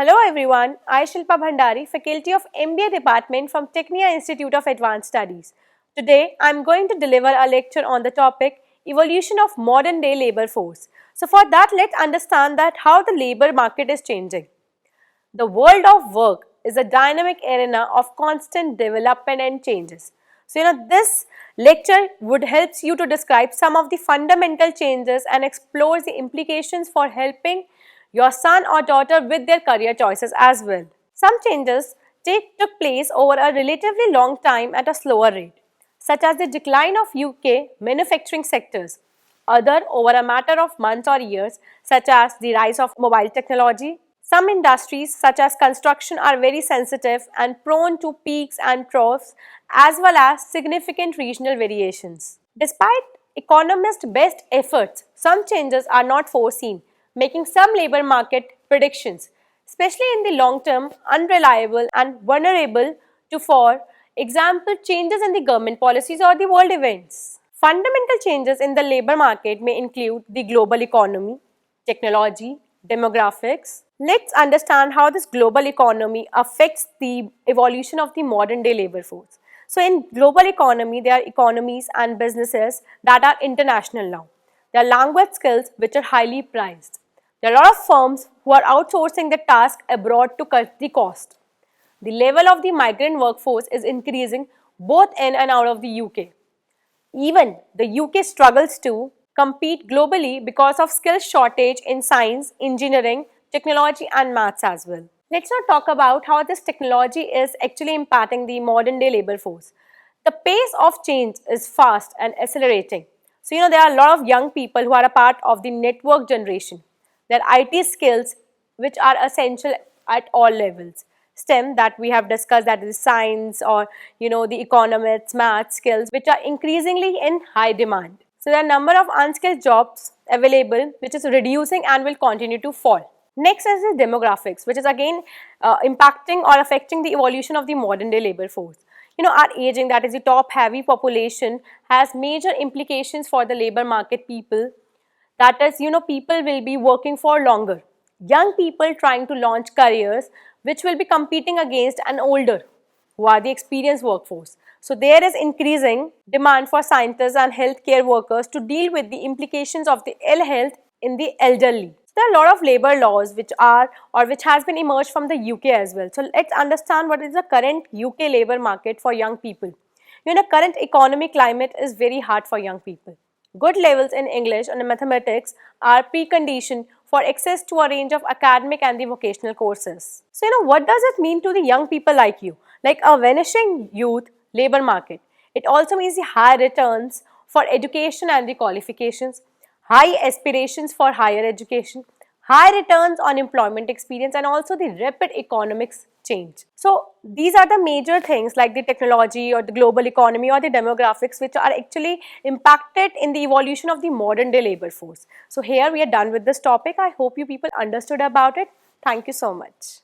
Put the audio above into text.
Hello everyone, I Shilpa Bhandari, Faculty of MBA Department from Tecnia Institute of Advanced Studies. Today, I am going to deliver a lecture on the topic Evolution of Modern Day Labour Force. So for that, let's understand that how the labour market is changing. The world of work is a dynamic arena of constant development and changes. So, this lecture would help you to describe some of the fundamental changes and explore the implications for helping your son or daughter with their career choices as well. Some changes took place over a relatively long time at a slower rate, such as the decline of UK manufacturing sectors. Other over a matter of months or years, such as the rise of mobile technology. Some industries, such as construction, are very sensitive and prone to peaks and troughs, as well as significant regional variations. Despite economists' best efforts, some changes are not foreseen, making some labor market predictions, especially in the long term, unreliable and vulnerable to, for example, changes in the government policies or the world events. Fundamental changes in the labor market may include the global economy, technology, demographics. Let's understand how this global economy affects the evolution of the modern day labor force. So in global economy, there are economies and businesses that are international now. There are language skills which are highly prized. There are a lot of firms who are outsourcing the task abroad to cut the cost. The level of the migrant workforce is increasing both in and out of the UK. Even the UK struggles to compete globally because of skill shortage in science, engineering, technology and maths as well. Let's now talk about how this technology is actually impacting the modern day labor force. The pace of change is fast and accelerating. So, there are a lot of young people who are a part of the network generation. Their IT skills, which are essential at all levels. STEM that we have discussed, that is science or the economics, math skills, which are increasingly in high demand. So there are a number of unskilled jobs available, which is reducing and will continue to fall. Next is the demographics, which is again impacting or affecting the evolution of the modern day labor force. Our aging, that is the top heavy population, has major implications for the labor market people. That is, people will be working for longer. Young people trying to launch careers which will be competing against an older, who are the experienced workforce. So there is increasing demand for scientists and healthcare workers to deal with the implications of the ill health in the elderly. So there are a lot of labor laws which has been emerged from the UK as well. So let's understand what is the current UK labor market for young people. Current economic climate is very hard for young people. Good levels in English and mathematics are precondition for access to a range of academic and the vocational courses. So, what does it mean to the young people like you? Like a vanishing youth labor market. It also means the high returns for education and the qualifications, high aspirations for higher education, high returns on employment experience, and also the rapid economics change. So these are the major things like the technology or the global economy or the demographics which are actually impacted in the evolution of the modern day labor force. So here we are done with this topic. I hope you people understood about it. Thank you so much.